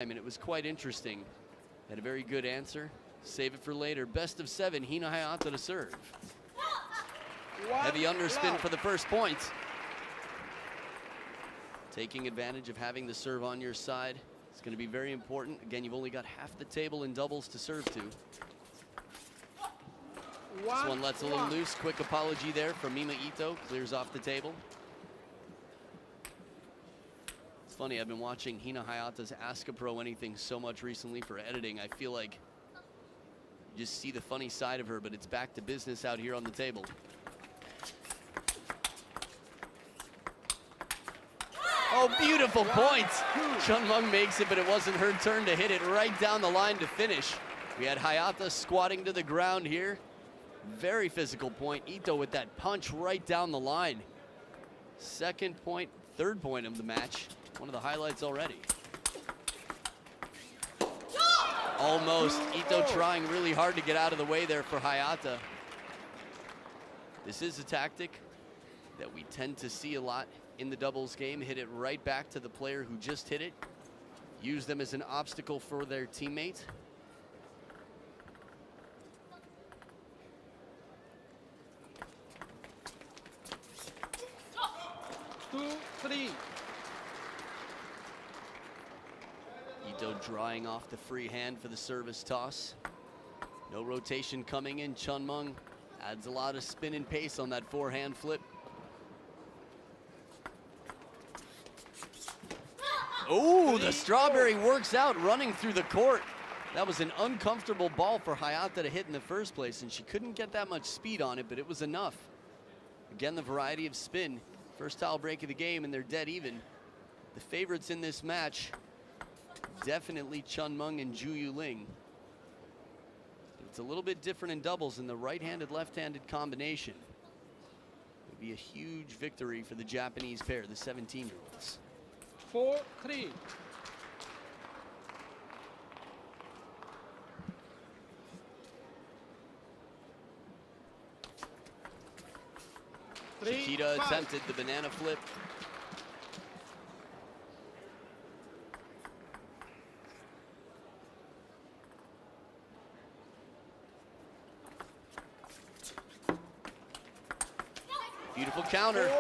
And it was quite interesting. Had a very good answer. Save it for later. Best of 7, Hina Hayata to serve. Heavy underspin for the first point. Taking advantage of having the serve on your side. It's going to be very important. Again, you've only got half the table in doubles to serve to. This one lets a little loose. Quick apology there from Mima Ito. Clears off the table. It's funny, I've been watching Hina Hayata's Ask a Pro Anything so much recently for editing. I feel like you just see the funny side of her, but it's back to business out here on the table. Oh, beautiful points. Meng makes it, but it wasn't her turn to hit it right down the line to finish. We had Hayata squatting to the ground here. Very physical point. Ito with that punch right down the line. Second point, third point of the match. One of the highlights already. Almost. Ito trying really hard to get out of the way there for Hayata. This is a tactic that we tend to see a lot in the doubles game. Hit it right back to the player who just hit it. Use them as an obstacle for their teammate. Ito drying off the free hand for the service toss. No rotation coming in. Meng adds a lot of spin and pace on that forehand flip. Oh, the strawberry works out running through the court. That was an uncomfortable ball for Hayata to hit in the first place, and she couldn't get that much speed on it, but it was enough. Again, the variety of spin. First tile break of the game, and they're dead even. The favorites in this match, definitely Meng and Yuling. It's a little bit different in doubles in the right-handed, left-handed combination. It would be a huge victory for the Japanese pair, the 17-year-olds. 4-3. Chiquita attempted the banana flip. Beautiful counter.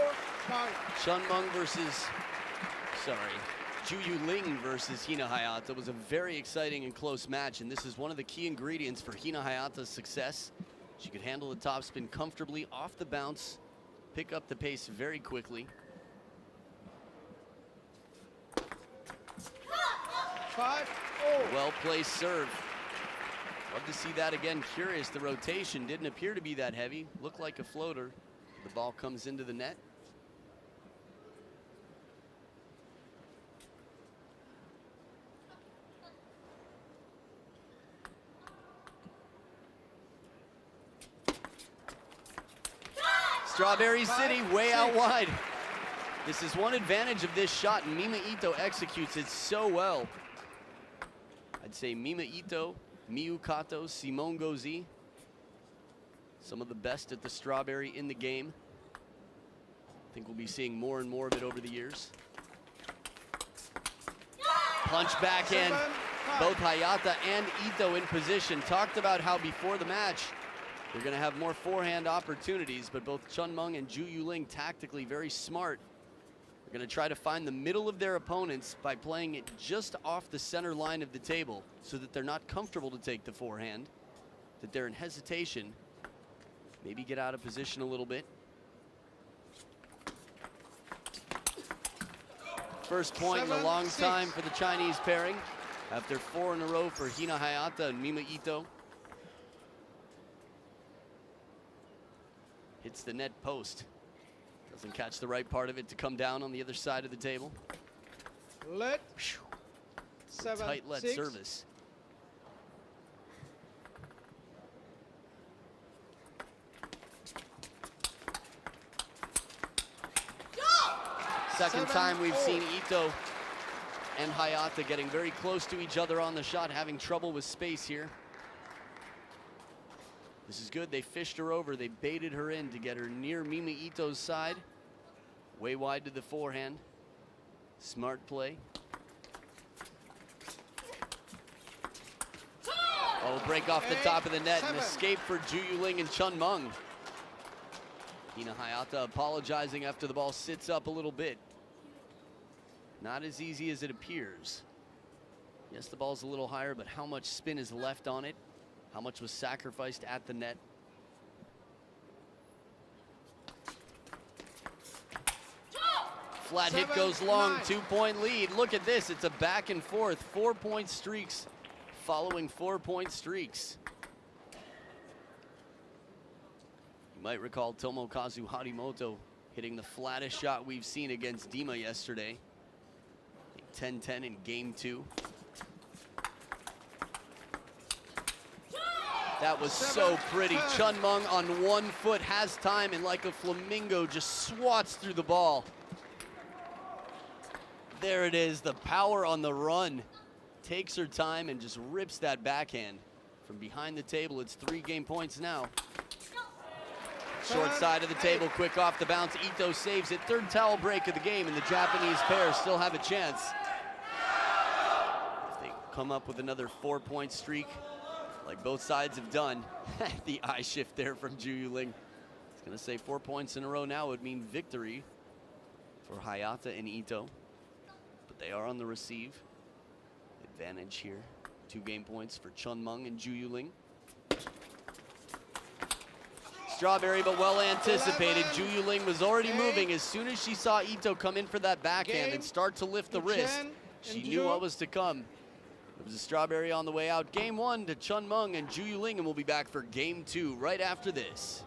Meng versus, Yuling versus Hina Hayata was a very exciting and close match, and this is one of the key ingredients for Hina Hayata's success. She could handle the topspin comfortably off the bounce, pick up the pace very quickly. Well-placed serve. Love to see that again. Curious, the rotation didn't appear to be that heavy. Looked like a floater. The ball comes into the net. Strawberry City way out wide. This is one advantage of this shot, and Mima Ito executes it so well. I'd say Mima Ito, Miyu Kato, Simone Gozi, some of the best at the strawberry in the game. I think we'll be seeing more and more of it over the years. Punch backhand. Both Hayata and Ito in position. Talked about how before the match, they're going to have more forehand opportunities, but both Meng and Yuling tactically very smart. They're going to try to find the middle of their opponents by playing it just off the center line of the table so that they're not comfortable to take the forehand, that they're in hesitation, maybe get out of position a little bit. First point in a long time for the Chinese pairing after 4 in a row for Hina Hayata and Mima Ito. Hits the net post. Doesn't catch the right part of it to come down on the other side of the table. Tight let service. Second time we've seen Ito and Hayata getting very close to each other on the shot, having trouble with space here. This is good. They fished her over. They baited her in to get her near Mima Ito's side. Way wide to the forehand. Smart play. break off the top of the net and escape for Ju Yuling and Chen Meng. Hina Hayata apologizing after the ball sits up a little bit. Not as easy as it appears. Yes, the ball's a little higher, but how much spin is left on it? How much was sacrificed at the net? Flat hit goes long, 2-point lead. Look at this, it's a back and forth, 4-point streaks following 4-point streaks. You might recall Tomokazu Hashimoto hitting the flattest shot we've seen against Dima yesterday. 10-10 in game 2. That was so pretty. Chen Meng on 1 foot has time and like a flamingo just swats through the ball. There it is, the power on the run. Takes her time and just rips that backhand. From behind the table, it's 3 game points now. Short side of the table, quick off the bounce. Ito saves it. 3rd towel break of the game, and the Japanese pair still have a chance. If they come up with another 4-point streak, like both sides have done, the eye shift there from Ju Yuling. It's gonna say 4 points in a row now would mean victory for Hayata and Ito. They are on the receive. Advantage here. 2 game points for Chen Meng and Ju Yuling. Strawberry, but well anticipated. Ju Yuling was already moving as soon as she saw Ito come in for that backhand and start to lift the wrist. She knew what was to come. It was a strawberry on the way out. Game 1 to Chen Meng and Ju Yuling, and we'll be back for game 2 right after this.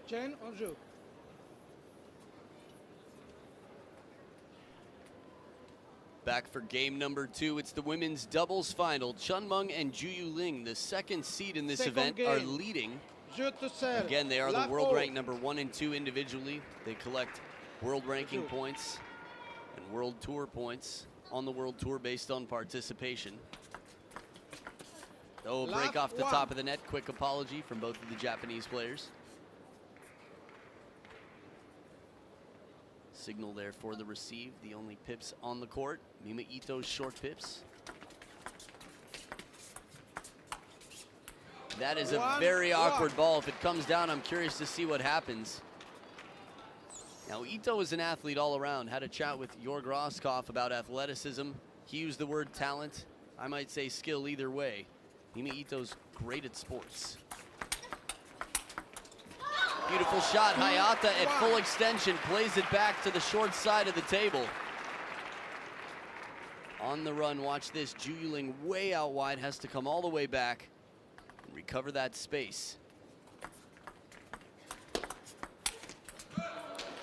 Chen on jeu. Back for game number 2. It's the women's doubles final. Chen Meng and Ju Yuling, the 2nd seed in this event, are leading. Again, they are the world ranked number 1 and 2 individually. They collect world ranking points and world tour points on the world tour based on participation. Oh, break off the top of the net. Quick apology from both of the Japanese players. Signal there for the receive. The only pips on the court. Mima Ito's short pips. That is a very awkward ball. If it comes down, I'm curious to see what happens. Now, Ito is an athlete all around. Had a chat with Jorg Roskopf about athleticism. He used the word talent. I might say skill either way. Mima Ito's great at sports. Beautiful shot. Hayata at full extension plays it back to the short side of the table. On the run, watch this. Ju Yuling way out wide, has to come all the way back and recover that space.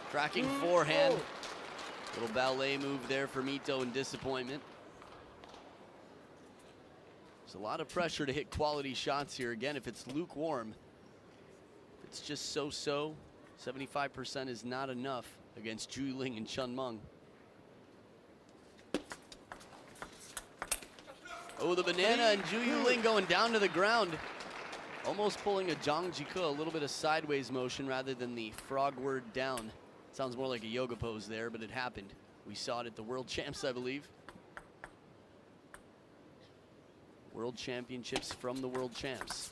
Cracking forehand. Little ballet move there from Ito in disappointment. There's a lot of pressure to hit quality shots here. Again, if it's lukewarm, it's just so-so. 75% is not enough against Ju Yuling and Chen Meng. Oh, the banana and Ju Yuling going down to the ground. Almost pulling a Zhang Jiku, a little bit of sideways motion rather than the frog word down. Sounds more like a yoga pose there, but it happened. We saw it at the World Champs, I believe. World Championships from the World Champs.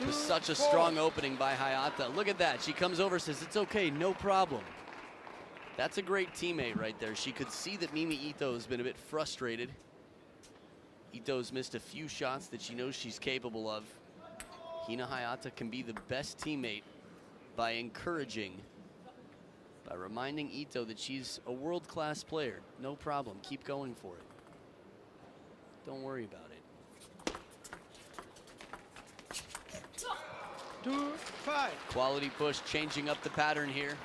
It was such a strong opening by Hayata. Look at that. She comes over, says, it's okay, no problem. That's a great teammate right there. She could see that Mima Ito has been a bit frustrated. Ito's missed a few shots that she knows she's capable of. Hina Hayata can be the best teammate by encouraging, by reminding Ito that she's a world-class player. No problem, keep going for it. Don't worry about it. 2-5. Quality push, changing up the pattern here.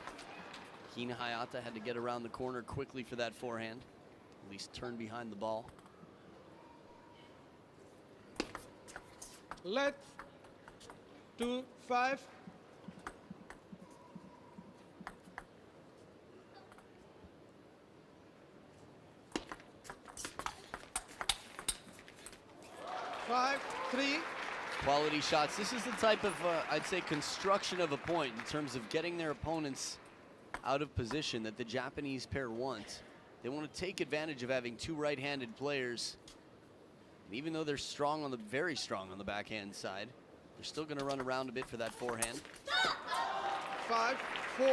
Hina Hayata had to get around the corner quickly for that forehand. At least turn behind the ball. Let 2-5. Five, 3. Quality shots. This is the type of, I'd say, construction of a point in terms of getting their opponents out of position that the Japanese pair want. They want to take advantage of having two right-handed players. And even though they're strong on the, very strong on the backhand side, they're still going to run around a bit for that forehand. 5, 4.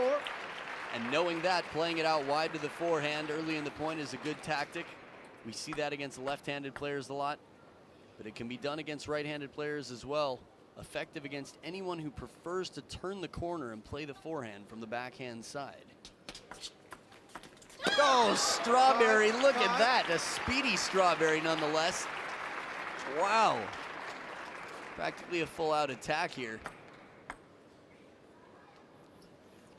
And knowing that, playing it out wide to the forehand early in the point is a good tactic. We see that against left-handed players a lot, but it can be done against right-handed players as well. Effective against anyone who prefers to turn the corner and play the forehand from the backhand side. Oh, Strawberry, look at that. A speedy Strawberry nonetheless. Wow. Practically a full-out attack here.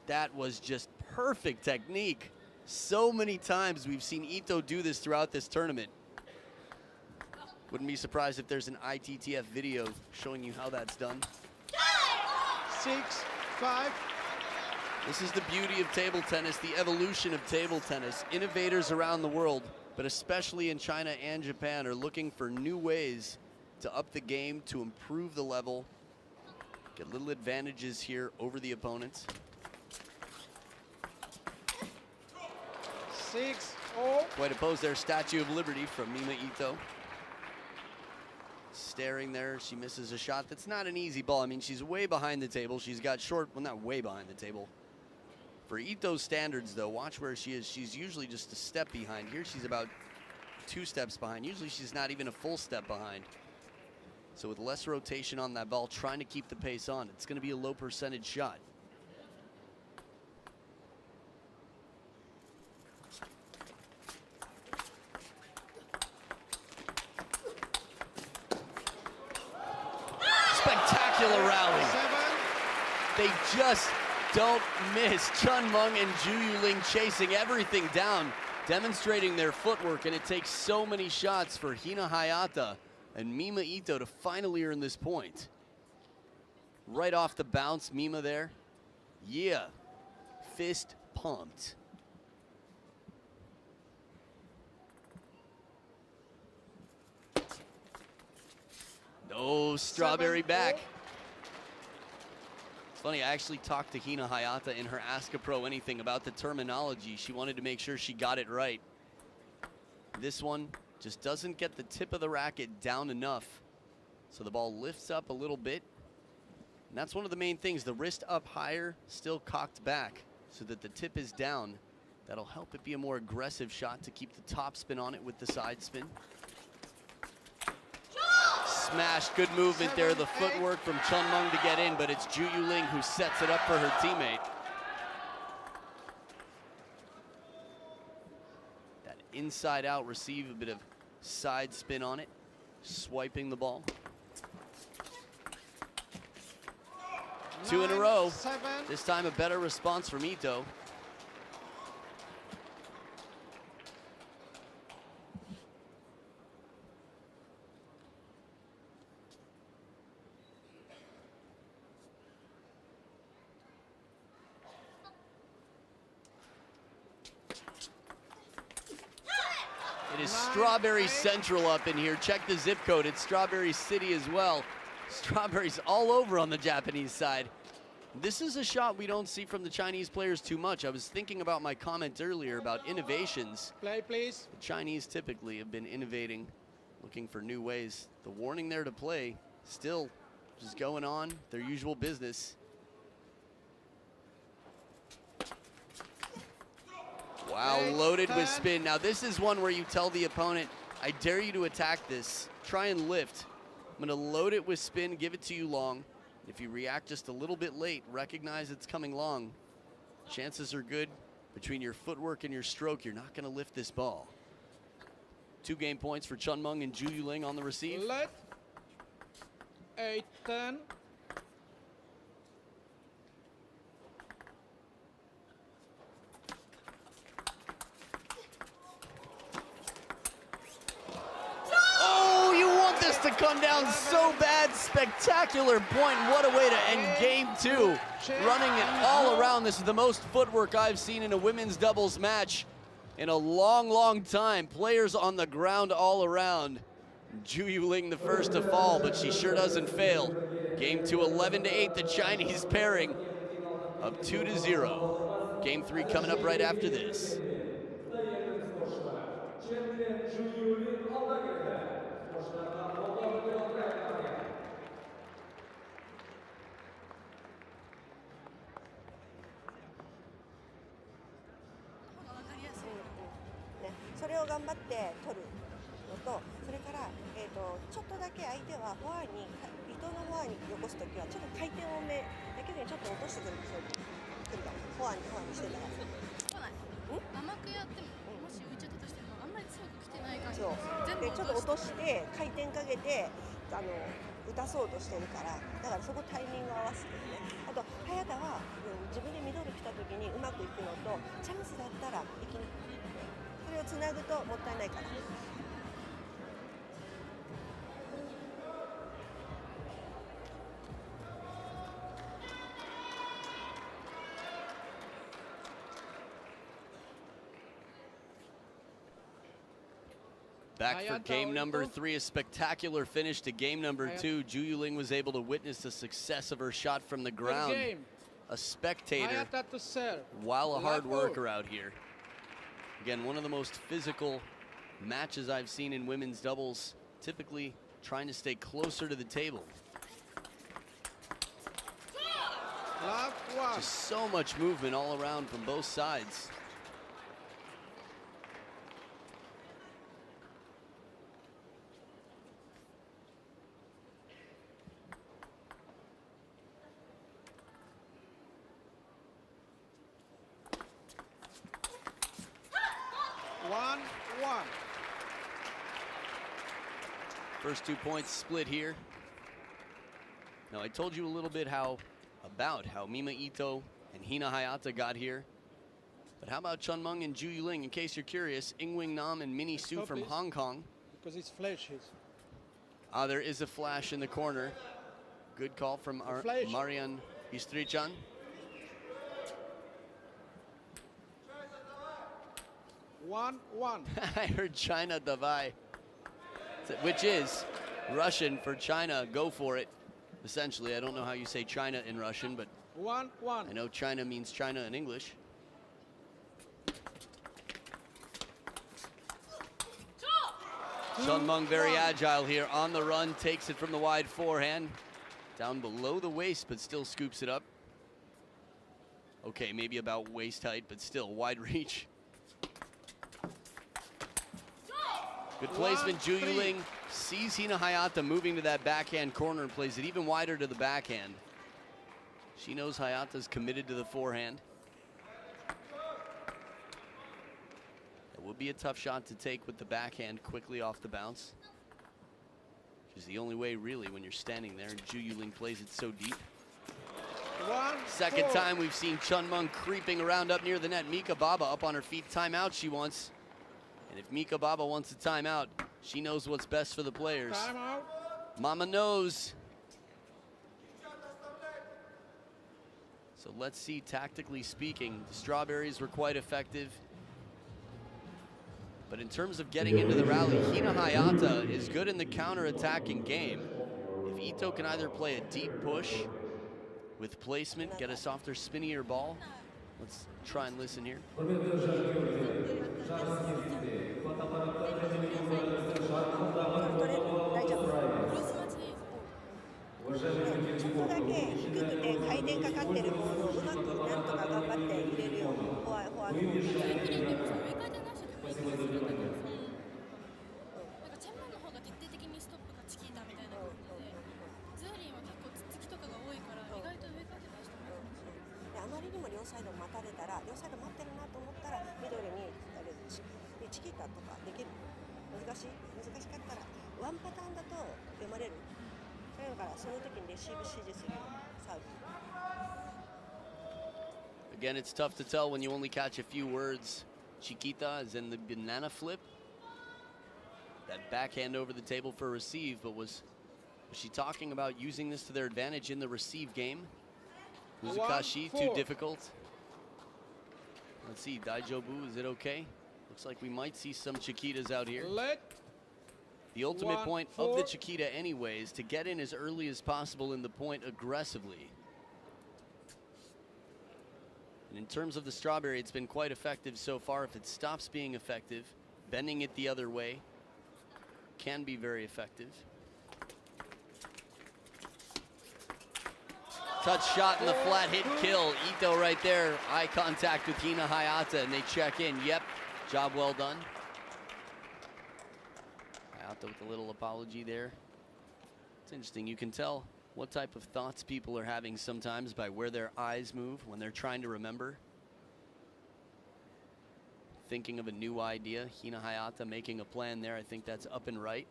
That was just perfect technique. So many times we've seen Ito do this throughout this tournament. Wouldn't be surprised if there's an ITTF video showing you how that's done. 6, 5. This is the beauty of table tennis, the evolution of table tennis. Innovators around the world, but especially in China and Japan, are looking for new ways to up the game, to improve the level, get little advantages here over the opponents. 6, 0. Quite a pose there, Statue of Liberty from Mima Ito. Staring there, she misses a shot. That's not an easy ball. I mean, she's way behind the table. She's got short, well, not way behind the table. For Ito's standards, though, watch where she is. She's usually just a step behind. Here she's about 2 steps behind. Usually she's not even a full step behind. So with less rotation on that ball, trying to keep the pace on, it's going to be a low percentage shot. Spectacular rally. 7. They just don't miss. Chen, Meng, and Yuling chasing everything down, demonstrating their footwork, and it takes so many shots for Hina Hayata and Mima Ito to finally earn this point. Right off the bounce, Mima there. Yeah, fist pumped. No, Strawberry 7, back. 4. It's funny, I actually talked to Hina Hayata in her Ask a Pro Anything about the terminology. She wanted to make sure she got it right. This one just doesn't get the tip of the racket down enough. So the ball lifts up a little bit. And that's one of the main things, the wrist up higher, still cocked back so that the tip is down. That'll help it be a more aggressive shot to keep the top spin on it with the side spin. Smash, good movement there, the footwork from Chen Meng to get in, but it's Yuling who sets it up for her teammate. That inside out receive, a bit of side spin on it, swiping the ball. 2 in a row. 7. This time a better response from Ito. It is Strawberry Central up in here. Check the zip code. It's Strawberry City as well. Strawberries all over on the Japanese side. This is a shot we don't see from the Chinese players too much. I was thinking about my comment earlier about innovations. Play, please. The Chinese typically have been innovating, looking for new ways. The warning there to play, still just going on their usual business. Wow, loaded with spin. Now this is one where you tell the opponent, I dare you to attack this. Try and lift. I'm gonna load it with spin, give it to you long. If you react just a little bit late, recognize it's coming long. Chances are good between your footwork and your stroke, you're not gonna lift this ball. 2 game points for Chen Meng and Yuling on the receive. Let 8-10. To come down so bad. Spectacular point. What a way to end game 2. Running it all around. This is the most footwork I've seen in a women's doubles match in a long, long time. Players on the ground all around. Yuling the first to fall, but she sure doesn't fail. Game 2, 11-8, the Chinese pairing up 2-0. Game 3 coming up right after this. Back for game number 3, a spectacular finish to game number 2. Yuling was able to witness the success of her shot from the ground. A spectator, while a hard worker out here. Again, one of the most physical matches I've seen in women's doubles, typically trying to stay closer to the table. Just so much movement all around from both sides. First 2 points split here. Now I told you a little bit about how Mima Ito and Hina Hayata got here. But how about Chen Meng and Yuling? In case you're curious, Ingwing Nam and Minnie Su from Hong Kong. Because it's flashes. There is a flash in the corner. Good call from Marian Istrichan. I heard China Davai, which is Russian for China, go for it. Essentially, I don't know how you say China in Russian, but I know China means China in English. Chen Meng very agile here, on the run, takes it from the wide forehand. Down below the waist, but still scoops it up. Okay, maybe about waist height, but still wide reach. Good placement. Yuling sees Hina Hayata moving to that backhand corner and plays it even wider to the backhand. She knows Hayata's committed to the forehand. It would be a tough shot to take with the backhand quickly off the bounce, which is the only way really when you're standing there, and Yuling plays it so deep. Second time we've seen Chen Meng creeping around up near the net. Mika Baba up on her feet. Timeout she wants. And if Mika Baba wants a timeout, she knows what's best for the players. Mama knows. So let's see, tactically speaking, the strawberries were quite effective. But in terms of getting into the rally, Hina Hayata is good in the counter-attacking game. If Ito can either play a deep push with placement, get a softer, spinnier ball. Let's try and listen here. ちょっとだけ低くて回転かかってるボールをうまくなんとか頑張って入れるようにフォアの方に。フリンでもさ、上回転出しててもいい気がするんだけどさ、なんかチェンマンの方が徹底的にストップがチキータみたいな感じで、ズーリンは結構つっつきとかが多いから、意外と上回転出してもいいかもしれない。であまりにも両サイド待たれたら、両サイド待ってるなと思ったらミドルにチキータとかできる。難しかったらワンパターンだと読まれる。だからその時にレシーブ指示するサーブ。Again, it's tough to tell when you only catch a few words. Chiquita is in the banana flip. That backhand over the table for a receive, but was she talking about using this to their advantage in the receive game? Uzakashi, too difficult. Let's see, Daijobu, is it okay? Looks like we might see some Chiquitas out here. The ultimate point of the Chiquita anyway is to get in as early as possible in the point aggressively. And in terms of the strawberry, it's been quite effective so far. If it stops being effective, bending it the other way can be very effective. Touch shot in the flat hit kill. Ito right there, eye contact with Hina Hayata, and they check in. Yep, job well done. Hayata with a little apology there. It's interesting, you can tell what type of thoughts people are having sometimes by where their eyes move when they're trying to remember. Thinking of a new idea. Hina Hayata making a plan there. I think that's up and right.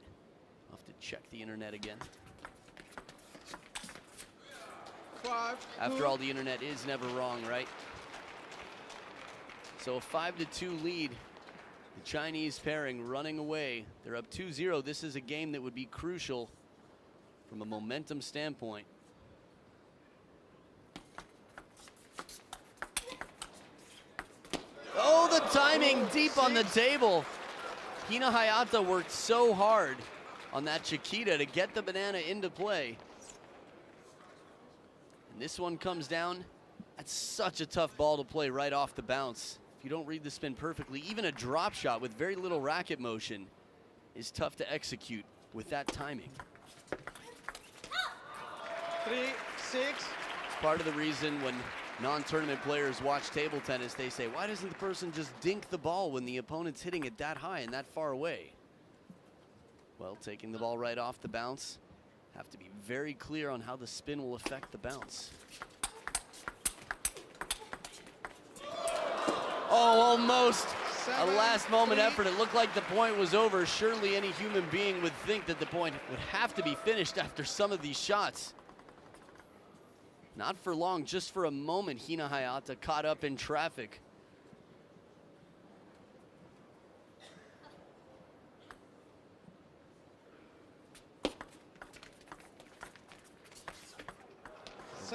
I'll have to check the internet again. After all, the internet is never wrong, right? So a 5-2 lead. The Chinese pairing running away. They're up 2-0. This is a game that would be crucial from a momentum standpoint. Oh, the timing deep on the table. Hina Hayata worked so hard on that Chiquita to get the banana into play. And this one comes down. That's such a tough ball to play right off the bounce. If you don't read the spin perfectly, even a drop shot with very little racket motion is tough to execute with that timing. 3-6. It's part of the reason when non-tournament players watch table tennis, they say, why doesn't the person just dink the ball when the opponent's hitting it that high and that far away? Well, taking the ball right off the bounce, have to be very clear on how the spin will affect the bounce. Oh, almost a last moment effort. It looked like the point was over. Surely any human being would think that the point would have to be finished after some of these shots. Not for long, just for a moment, Hina Hayata caught up in traffic.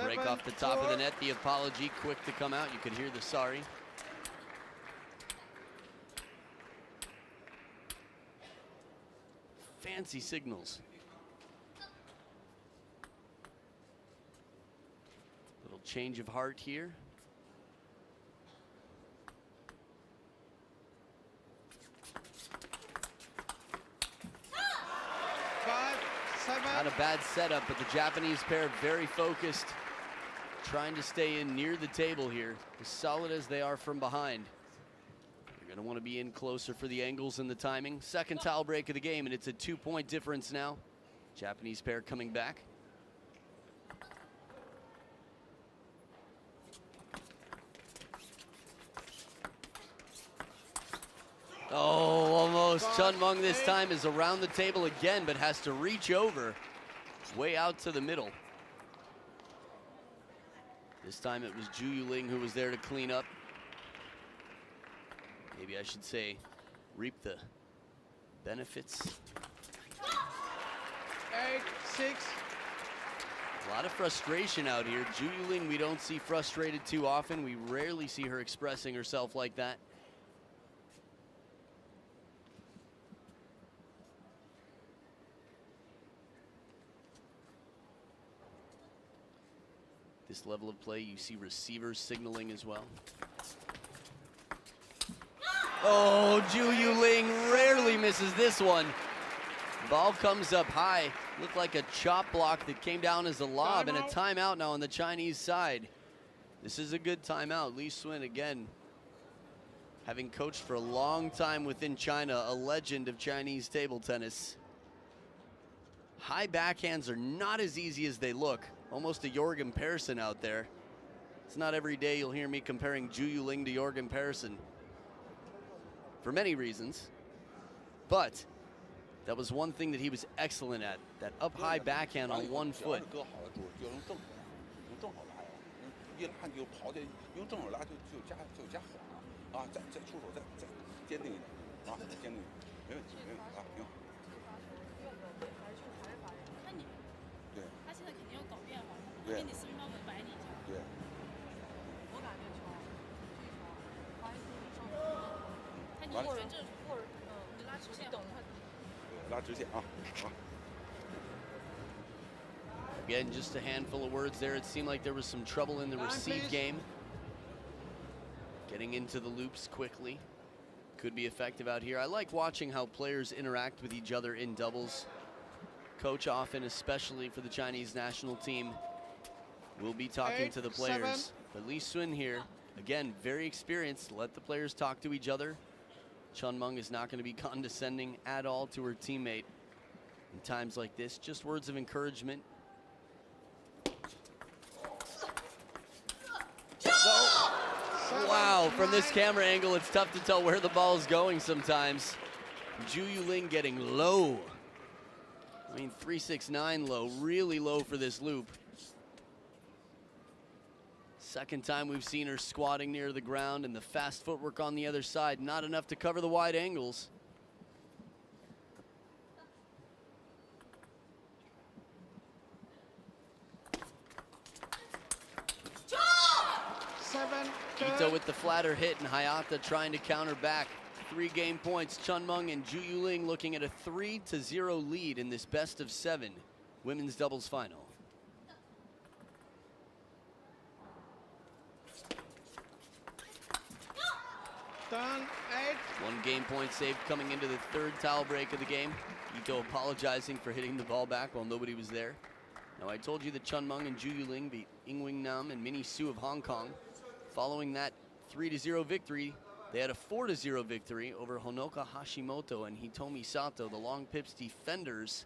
Break off the top of the net, the apology quick to come out. You could hear the sorry. Fancy signals. Little change of heart here. Not a bad setup, but the Japanese pair very focused, trying to stay in near the table here, as solid as they are from behind. You're going to want to be in closer for the angles and the timing. Second towel break of the game, and it's a 2-point difference now. Japanese pair coming back. Oh, almost. Chun Meng this time is around the table again, but has to reach over, way out to the middle. This time it was Yuling who was there to clean up. Maybe I should say, reap the benefits. 8-6. A lot of frustration out here. Yuling we don't see frustrated too often. We rarely see her expressing herself like that. This level of play, you see receivers signaling as well. Oh, Yuling rarely misses this one. Ball comes up high. Looked like a chop block that came down as a lob, and a timeout now on the Chinese side. This is a good timeout. Li Swin, again, having coached for a long time within China, a legend of Chinese table tennis. High backhands are not as easy as they look. Almost a Jorgen Persson out there. It's not every day you'll hear me comparing Zhu Yuling to Jorgen Persson, for many reasons. But that was one thing that he was excellent at, that up-high backhand on one foot. Again, just a handful of words there. It seemed like there was some trouble in the receive game. Getting into the loops quickly could be effective out here. I like watching how players interact with each other in doubles. Coach often, especially for the Chinese national team, will be talking to the players. But Li Swin here, again, very experienced. Let the players talk to each other. Chen Meng is not going to be condescending at all to her teammate in times like this. Just words of encouragement. Wow, from this camera angle, it's tough to tell where the ball is going sometimes. Zhu Yuling getting low. I mean, 369 low, really low for this loop. Second time we've seen her squatting near the ground, and the fast footwork on the other side, not enough to cover the wide angles. Ito with the flatter hit, and Hayata trying to counter back. 3 game points. Chen Meng and Zhu Yuling looking at a 3-0 lead in this best of 7 women's doubles final. Turn 8. 1 game point saved coming into the 3rd towel break of the game. Ito apologizing for hitting the ball back while nobody was there. Now, I told you that Chen Meng and Zhu Yuling beat Yingwing Nam and Minnie Su of Hong Kong. Following that 3-0 victory, they had a 4-0 victory over Honoka Hashimoto and Hitomi Sato, the long pips defenders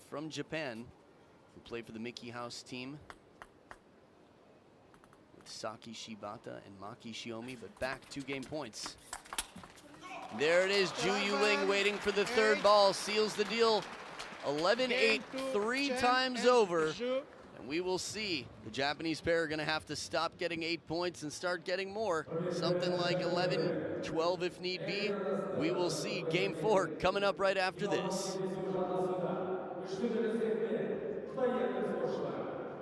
from Japan, who play for the Mickey House team with Saki Shibata and Maki Shiomi, but back 2 game points. There it is, Zhu Yuling waiting for the 3rd ball, seals the deal. 11-8, 3 times over. And we will see. The Japanese pair are going to have to stop getting 8 points and start getting more. Something like 11, 12 if need be. We will see. Game 4 coming up right after this.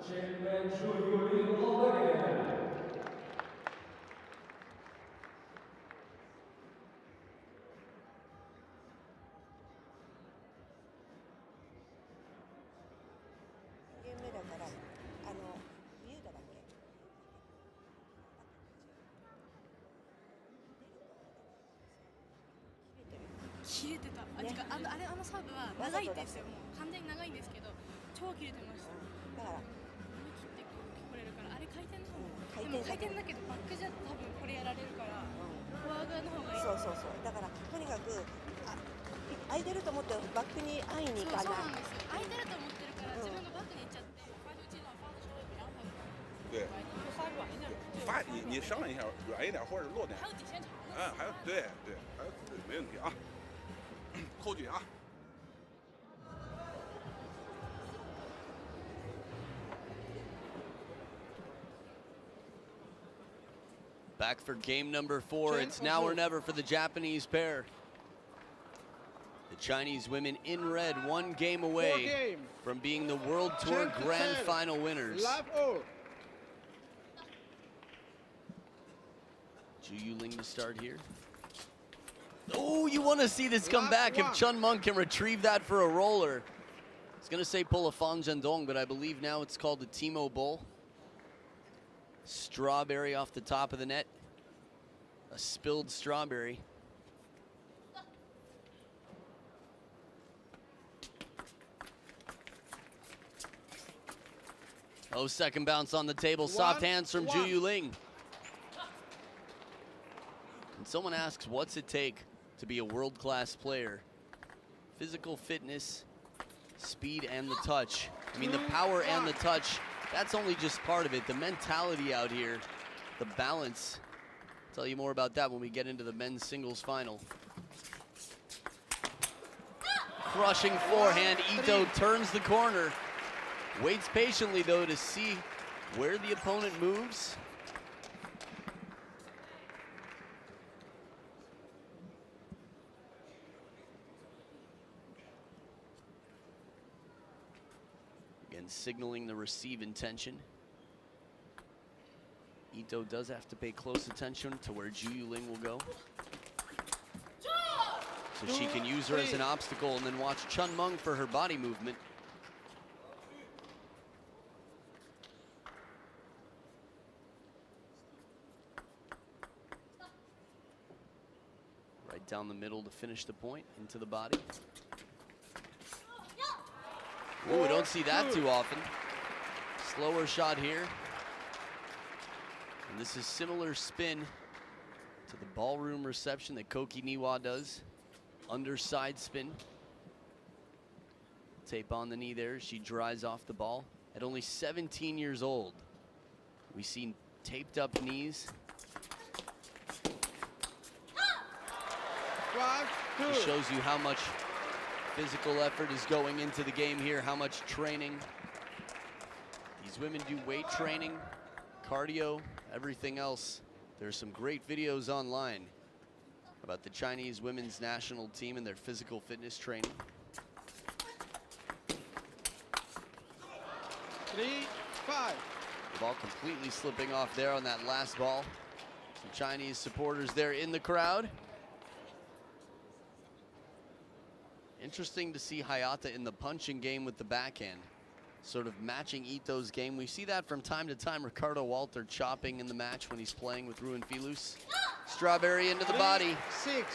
Chen ve Zhu Yuling alda gelirler. Back for game number 4. It's now or never for the Japanese pair. The Chinese women in red, 1 game away from being the World Tour Grand Final winners. Zhu Yuling to start here. Oh, you want to see this come back if Chen Meng can retrieve that for a roller. I was going to say pull a Fan Zhendong, but I believe now it's called the Timo Bowl. Strawberry off the top of the net. A spilled strawberry. Oh, second bounce on the table. Soft hands from Yuling. And someone asks, what's it take to be a world-class player? Physical fitness, speed, and the touch. I mean, the power and the touch, that's only just part of it. The mentality out here, the balance. I'll tell you more about that when we get into the men's singles final. Crushing forehand. Ito turns the corner. Waits patiently, though, to see where the opponent moves. Again, signaling the receive intention. Ito does have to pay close attention to where Yuling will go. So she can use her as an obstacle and then watch Meng for her body movement. Right down the middle to finish the point, into the body. Ooh, we don't see that too often. Slower shot here. And this is similar spin to the ballroom reception that Koki Niwa does. Underside spin. Tape on the knee there. She dries off the ball. At only 17 years old, we've seen taped up knees. It shows you how much physical effort is going into the game here, how much training. These women do weight training, cardio, everything else. There's some great videos online about the Chinese women's national team and their physical fitness training. 3-5. The ball completely slipping off there on that last ball. Some Chinese supporters there in the crowd. Interesting to see Hayata in the punching game with the backhand, sort of matching Ito's game. We see that from time to time. Ricardo Walter chopping in the match when he's playing with Ruin Filus. Strawberry into the body. 6.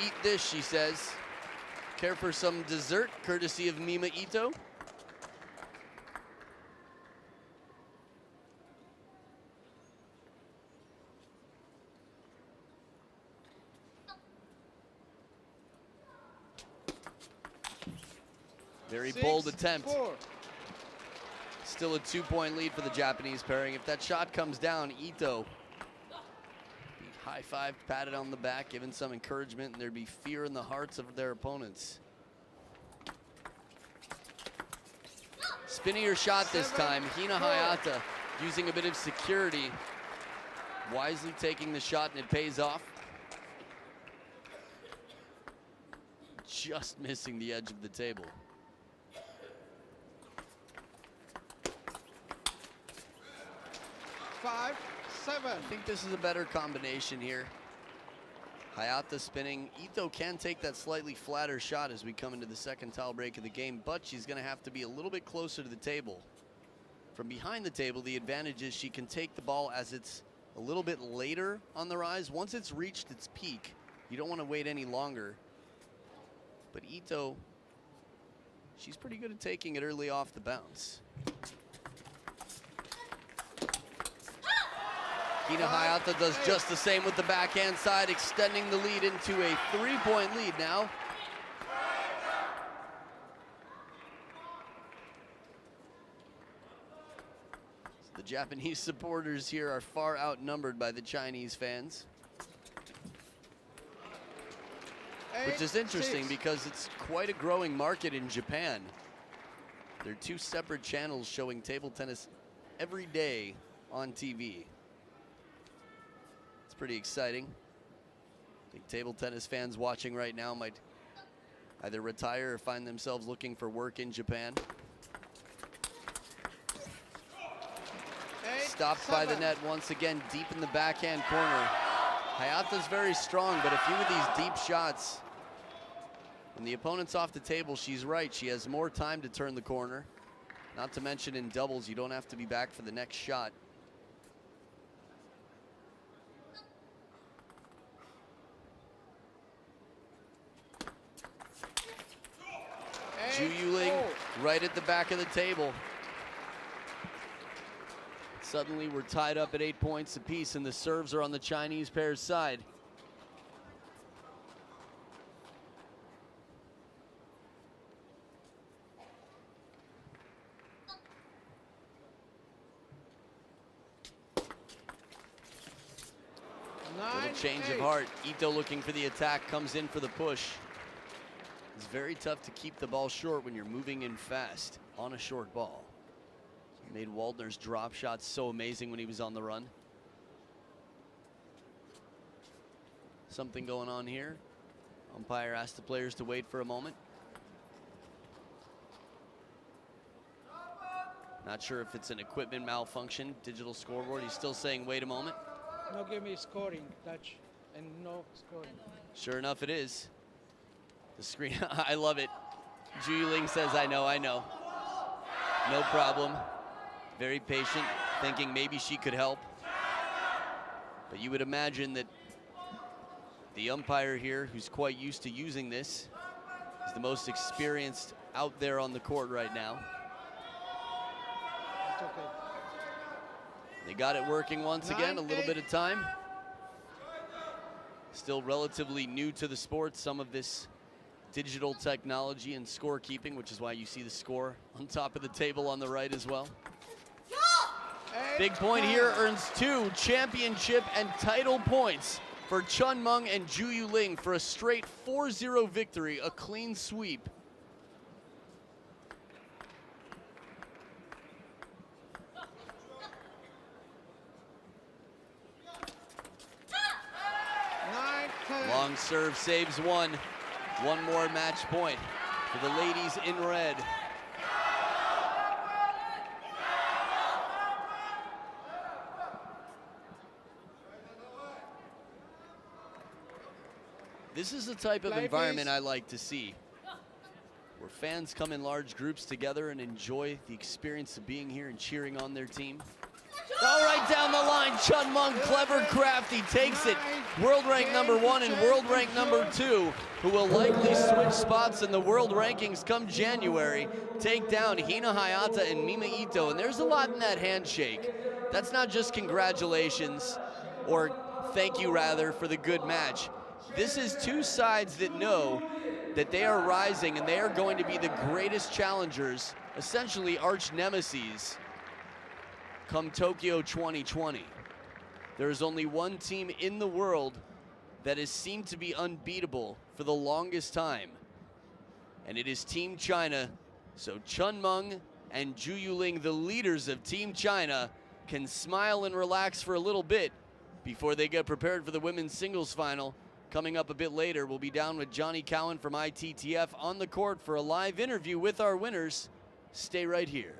Eat this, she says. Care for some dessert, courtesy of Mima Ito. Very bold attempt. 4. Still a 2-point lead for the Japanese pairing. If that shot comes down, Ito be high-fived, patted on the back, given some encouragement, and there'd be fear in the hearts of their opponents. Spinnier shot this time. Hina Hayata using a bit of security, wisely taking the shot, and it pays off. Just missing the edge of the table. 5-7. I think this is a better combination here. Hayata spinning. Ito can take that slightly flatter shot as we come into the second towel break of the game, but she's going to have to be a little bit closer to the table. From behind the table, the advantage is she can take the ball as it's a little bit later on the rise. Once it's reached its peak, you don't want to wait any longer. But Ito, she's pretty good at taking it early off the bounce. Hina Hayata does just the same with the backhand side, extending the lead into a 3-point lead now. So the Japanese supporters here are far outnumbered by the Chinese fans. Which is interesting because it's quite a growing market in Japan. There are 2 separate channels showing table tennis every day on TV. It's pretty exciting. I think table tennis fans watching right now might either retire or find themselves looking for work in Japan. Stopped by the net once again, deep in the backhand corner. Hayata's very strong, but a few of these deep shots, when the opponent's off the table, she's right. She has more time to turn the corner. Not to mention in doubles, you don't have to be back for the next shot. Yuling right at the back of the table. Suddenly we're tied up at 8 points apiece, and the serves are on the Chinese pair's side. Little change of heart. Ito looking for the attack, comes in for the push. It's very tough to keep the ball short when you're moving in fast on a short ball. Made Waldner's drop shots so amazing when he was on the run. Something going on here. Umpire asked the players to wait for a moment. Not sure if it's an equipment malfunction, digital scoreboard. He's still saying wait a moment. No, give me scoring touch and no scoring. Sure enough, it is. The screen, I love it. Yuling says, I know. No problem. Very patient, thinking maybe she could help. But you would imagine that the umpire here, who's quite used to using this, is the most experienced out there on the court right now. It's okay. They got it working once again, a little bit of time. Still relatively new to the sport, some of this digital technology and scorekeeping, which is why you see the score on top of the table on the right as well. Big point here earns 2 championship and title points for Chen Meng and Yuling for a straight 4-0 victory, a clean sweep. Long serve saves 1. One more match point for the ladies in red. This is the type of environment I like to see, where fans come in large groups together and enjoy the experience of being here and cheering on their team. All right down the line, Chen Meng, clever, crafty, takes it. World rank number 1 and world rank number 2, who will likely switch spots in the world rankings come January, take down Hina Hayata and Mima Ito. And there's a lot in that handshake. That's not just congratulations, or thank you rather, for the good match. This is 2 sides that know that they are rising and they are going to be the greatest challengers, essentially arch nemesis, come Tokyo 2020. There is only one team in the world that has seemed to be unbeatable for the longest time, and it is Team China. So Chen Meng and Yuling, the leaders of Team China, can smile and relax for a little bit before they get prepared for the women's singles final. Coming up a bit later, we'll be down with Johnny Cowan from ITTF on the court for a live interview with our winners. Stay right here.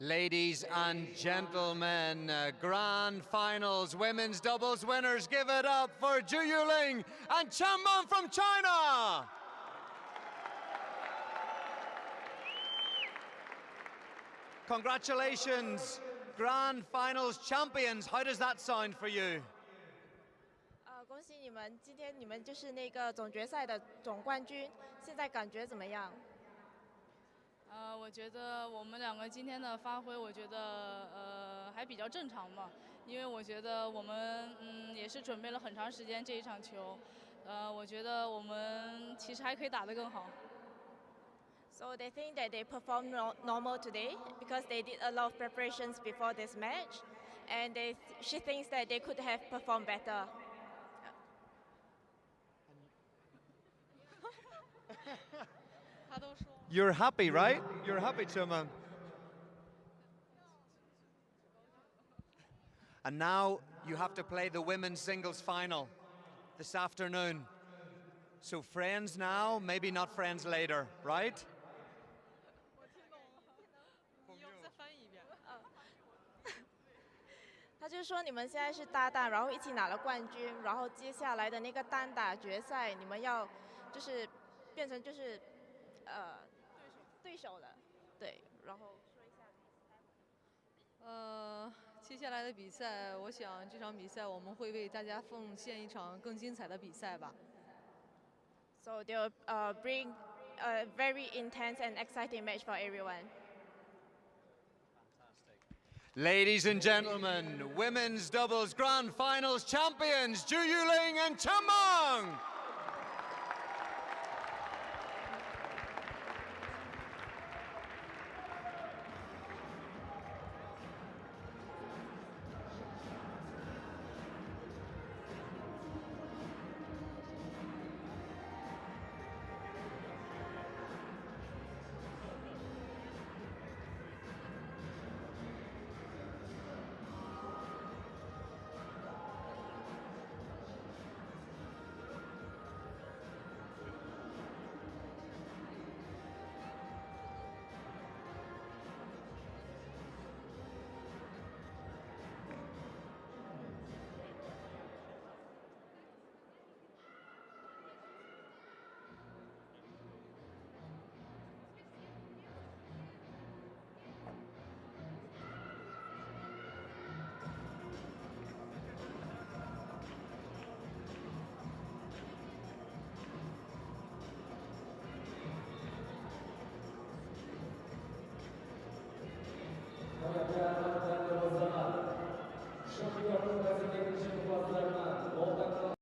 Ladies and gentlemen, grand finals, women's doubles winners, give it up for Yuling and Chen Meng from China. Congratulations, grand finals champions. How does that sound for you? 恭喜你们，今天你们就是那个总决赛的总冠军，现在感觉怎么样？我觉得我们2个今天的发挥，我觉得还比较正常嘛，因为我觉得我们也是准备了很长时间这一场球，我觉得我们其实还可以打得更好。So they think that they performed normal today because they did a lot of preparations before this match, and she thinks that they could have performed better. You're happy, right? You're happy, Chen Meng. And now you have to play the women's singles final this afternoon. So friends now, maybe not friends later, right? 他就说你们现在是搭档，然后一起拿了冠军，然后接下来的那个单打决赛，你们要就是变成就是对手了，对，然后说一下。接下来的比赛，我想这场比赛我们会为大家奉献一场更精彩的比赛吧。So they'll bring a very intense and exciting match for everyone. Ladies and gentlemen, women's doubles grand finals champions Yuling and Chen Meng.